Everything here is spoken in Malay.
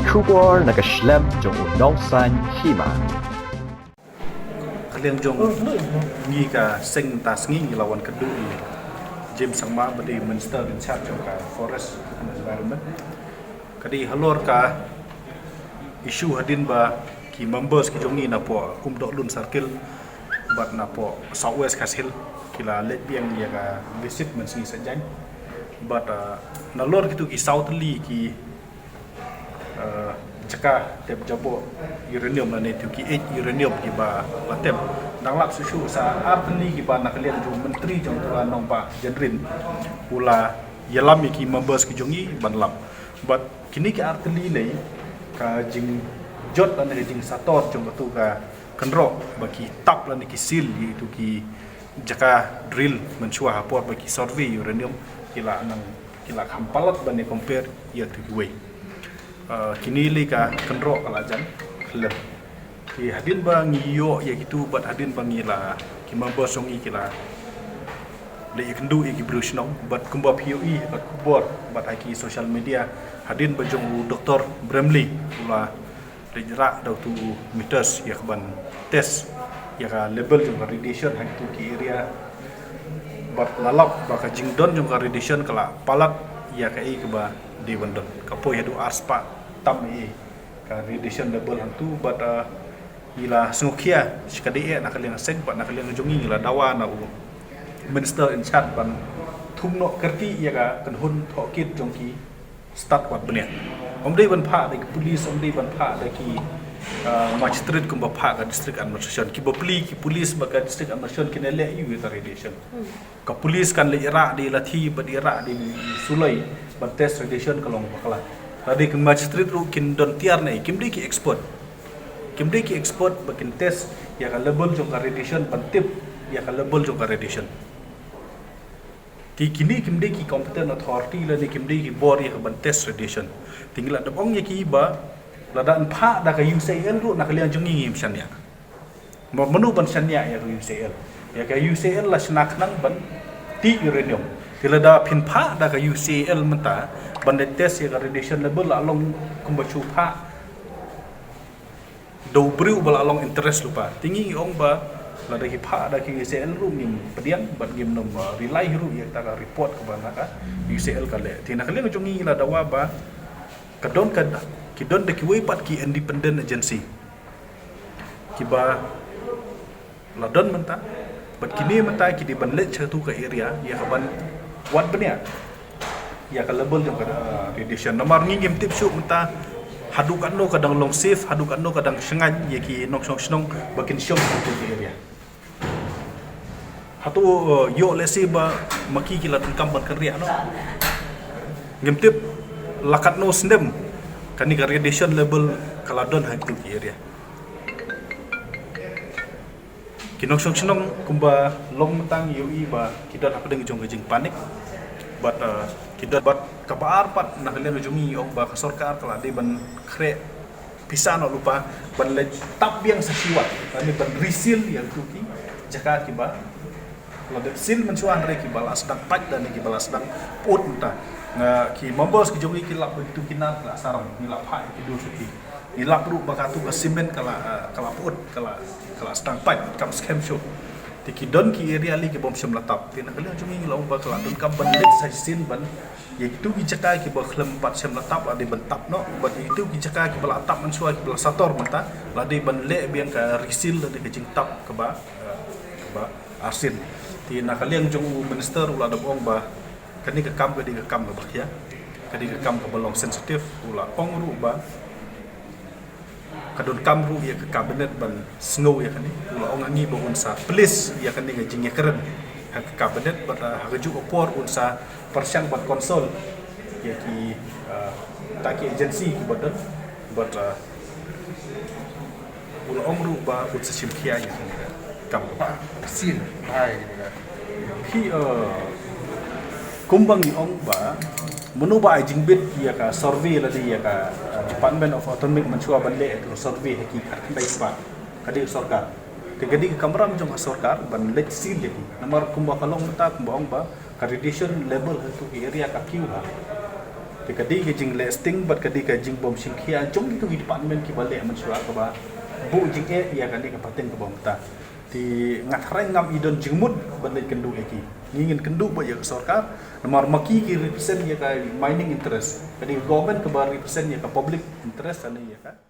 Kubor nakaslem jong unongsan hima. Kalian jong ngi ka sing tas ngi lawan kedui James Sangma badi minister in charge jong ka forest and environment kadi halor ka isu hadin ba ki members ki jong ngi na po kumdok lun circle bat na po southwest kasil kila let biang ya ka visit men si sanjang but na lor kitu ki southerly ki jaka tep jabo uranium na netu ki uranium ki ba latem nang lak susu sa artli ki ba nakalian ju menteri jong tu nong ba jenrin ula yalam ki members ki jongi banlam but kini ki artli nei ka jing jot lan jing sator jong tu ka kenro bagi tap lan ki sil itu ki jaka drill menchua hapor bagi survey uranium kila nang kila kampalat bani compare ya tu ki way kini lika kenro kalajan klem ki hadin bang yo ya gitu bat hadin bang ila ki mamba songi kila le ikendu iki brusnong bat kumba POE bat kubor bat aki social media hadin bajong doktor Bramley ula le jerak dau tu meters ya ban test ya ka label jong radiation hang tu ki area bat lalap baka jingdon jong radiation kala palat ya ka ke ba di bandon kapo ya du arspa tam ka radiation level hantu but ila sengukia sikadi nak kalian sen pat nak kalian jongi ila dawa na minister in charge ban thumno kerti ya ka kan hun thokit jongki start wat benia omdei ban pha de police omdei ban pha de ki magistrate kumba pha ka district administration ki bopli ki police baka district administration kinele yu ta radiation ka police kan le ira di lathi badira di sulai ban test radiation kalong bakala tadi ke magistrate ru kin don tiar nai kimdi ki export bakin test ya ka level jong radiation pantip ya ka level jong radiation ti kini kimdi ki competent authority la ni kimdi ki board ya ka ban test radiation tinggal ada ong ya ki ba ladaan pha da ka UCL ru nak lian jongi ngim sanya menu ban sanya ya UCL ya ka UCL la snak nang ban ti uranium tilada pin pha da ka UCL menta bandai test ya radiation level la long kumbachu pha do briu bala long interest lupa tinggi ong ba la da ki pha da ki UCL ru ngim pediang bat ngim nom relay ru ya ta ka report ke bana ka UCL ka le tina kali ngongi la dawa ba kadon ki don de ki we pat ki independent agency ki ba la don menta bat kini menta ki di ban le chatu ka area ya ka ban wat benia ya ka level jong kada radiation nomor ngim tip su menta hadukan no kadang long safe hadukan no kadang sengan ya ki nok snong bakin syom tu area hatu yo lesi ba maki kila tengkam ban kerja no ngim tip lakat no sendem kani ka radiation level kaladon ha tu area kinok snong kumba long mentang yoi ba kita apa dengan jong panik but kita bat kabar pat nak kalian ujungi ong ba sorkar kala de ban kre pisano lupa ban le tap yang sasiwat kami ban resil yang tuki jaka kiba la de sil mensuan re kibala sedang pat dan kibala sedang put entah nga ki mambos ki jongi kilap begitu kinar la sarang nilap ha ki do suki nilap ru bakatu ke simen kala put kala sedang pat kam scam show tiki don ki area li ke bom syam latap tina kali jongi la ba kala don kam ban le sai sin ban ya itu ki jaka ki ba khlem pat syam latap ade ban tap no bat itu ki jaka ki bala tap mansua ki bala sator mata la de ban le biang ka risil de ke jing tap ke ba arsin tina kali jong minister ula da bong ba kani ke kam ke kam ba ya kadi ke kam ke balong sensitif ula ong ru ba kadon kamru ya ke kabinet ban snow ya kani ula ong angi ba unsa please ya kani ngajing ya keren ha ke kabinet bat ha ju opor unsa persyang bat konsol ya ki taki agency ki badan bat ula ong ru ba unsa simkia ya kani kam ba sin hai ki kumbang ni ong ba menu ba jing bit ya ka survey la di ya ka Department of Autonomic Mansua ban le itu survey hakikat dai pa kadi sarkar tegadi kamram jong sarkar ban le sil le nomor kumba kalong mata kumba ong ba ka radiation level itu area ka kiu ha Kadi ke jing listing bat kadi ke jing bom singkia jong itu department ki balik mensua ke ba bu jing ya kan ke paten ke bom ta di ngatrai ngam idon jingmut balik kendu eki ngingin kendu ba ya sarkar nomor maki ki represent ya ka mining interest kadi government ke ba represent ya ka public interest ani ya kan